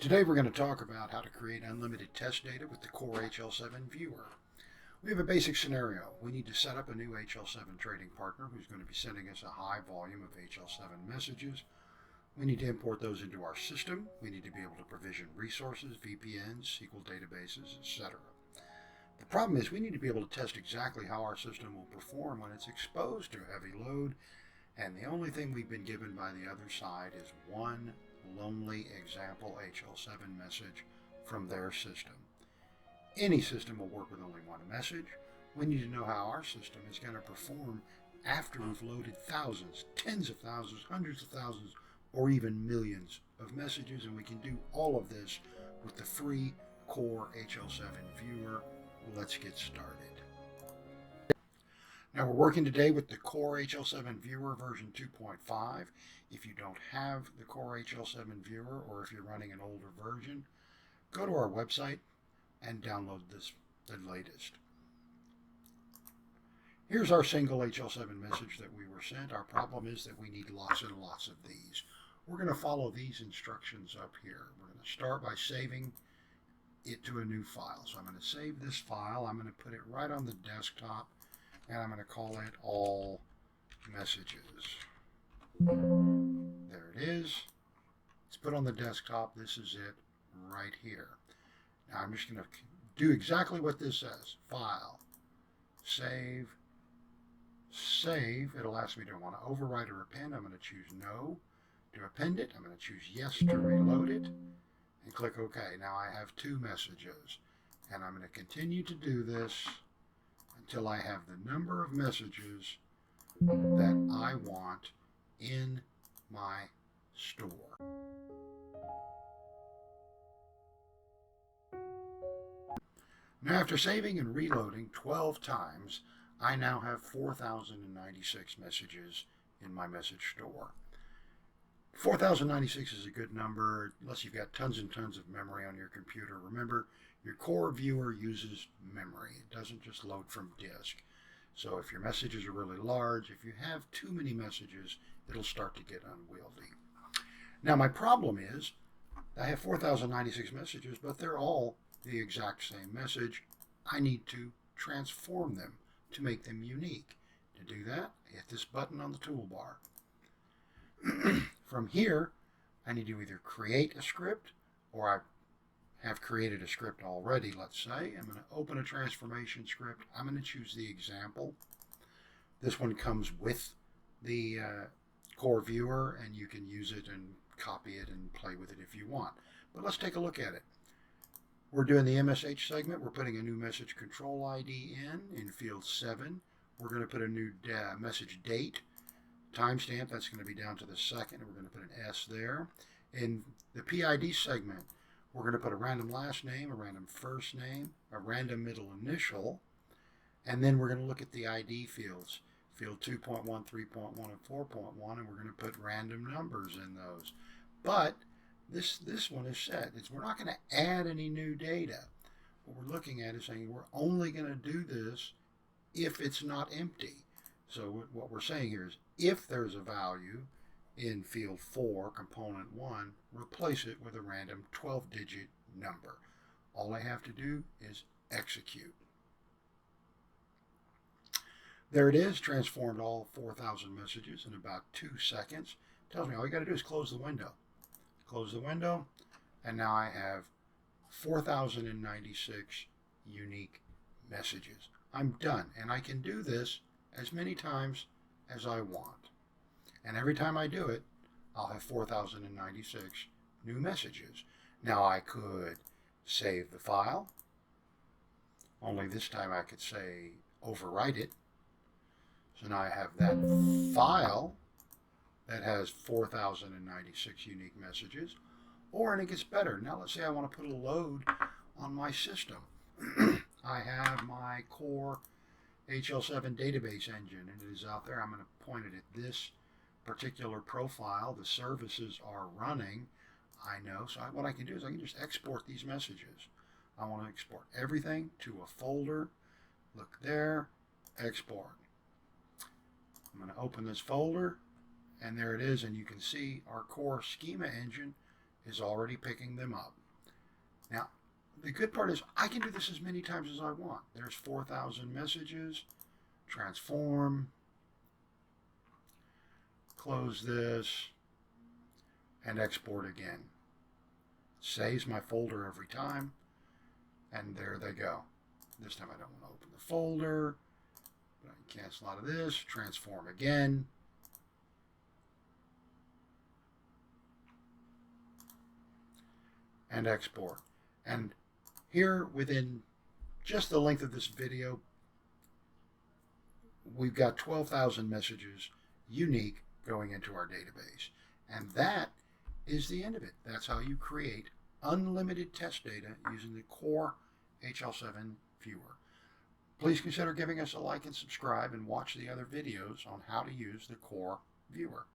Today we're going to talk about how to create unlimited test data with the CORE HL7 Viewer. We have a basic scenario. We need to set up a new HL7 trading partner who's going to be sending us a high volume of HL7 messages. We need to import those into our system. We need to be able to provision resources, VPNs, SQL databases, etc. The problem is we need to be able to test exactly how our system will perform when it's exposed to a heavy load, and the only thing we've been given by the other side is one lonely example HL7 message from their system. Any system will work with only one message. We need to know how our system is going to perform after we've loaded thousands, tens of thousands, hundreds of thousands, or even millions of messages, and we can do all of this with the free CORE HL7 Viewer. Let's get started. Now we're working today with the CORE HL7 Viewer version 2.5. If you don't have the CORE HL7 Viewer, or if you're running an older version, go to our website and download the latest. Here's our single HL7 message that we were sent. Our problem is that we need lots and lots of these. We're going to follow these instructions up here. We're going to start by saving it to a new file. So I'm going to save this file. I'm going to put it right on the desktop, and I'm going to call it all messages. There it is. It's put on the desktop. This is it right here. Now I'm just going to do exactly what this says. File, save, save. It'll ask me, do I want to overwrite or append? I'm going to choose no. To append it, I'm going to choose yes to reload it, and click OK. Now I have two messages, and I'm going to continue to do this until I have the number of messages that I want in my store. Now, after saving and reloading 12 times, I now have 4,096 messages in my message store. 4,096 is a good number unless you've got tons and tons of memory on your computer. Remember, your CORE Viewer uses memory. It doesn't just load from disk. So if your messages are really large, if you have too many messages, it'll start to get unwieldy. Now my problem is I have 4,096 messages, but they're all the exact same message. I need to transform them to make them unique. To do that, hit this button on the toolbar. From here, I need to either create a script, or I have created a script already, let's say. I'm going to open a transformation script. I'm going to choose the example. This one comes with the CORE Viewer, and you can use it and copy it and play with it if you want. But let's take a look at it. We're doing the MSH segment. We're putting a new message control ID in field 7. We're going to put a new message date. Timestamp, that's going to be down to the second. We're going to put an S there. In the PID segment, we're going to put a random last name, a random first name, a random middle initial, and then we're going to look at the ID fields, field 2.1, 3.1, and 4.1, and we're going to put random numbers in those. But this one is set. We're not going to add any new data. What we're looking at is saying we're only going to do this if it's not empty. So what we're saying here is if there's a value in field 4, component 1, replace it with a random 12-digit number. All I have to do is execute. There it is, transformed all 4,000 messages in about 2 seconds. Tells me all you got to do is close the window. Close the window, and now I have 4,096 unique messages. I'm done, and I can do this as many times as I want. And every time I do it, I'll have 4,096 new messages. Now I could save the file, only this time I could say overwrite it. So now I have that file that has 4,096 unique messages. Or, and it gets better, now let's say I want to put a load on my system. I have my CORE HL7 Database engine, and it is out there. I'm going to point it at this particular profile. The services are running, I know. So what I can do is I can just export these messages. I want to export everything to a folder. Look there, export. I'm going to open this folder, and there it is, and you can see our CORE Schema engine is already picking them up. Now, the good part is I can do this as many times as I want. There's 4,000 messages. Transform. Close this. And export again. Saves my folder every time. And there they go. This time I don't want to open the folder. But I can cancel out of this. Transform again. And export. And here within just the length of this video, we've got 12,000 messages unique going into our database. And that is the end of it. That's how you create unlimited test data using the CORE HL7 Viewer. Please consider giving us a like and subscribe and watch the other videos on how to use the CORE Viewer.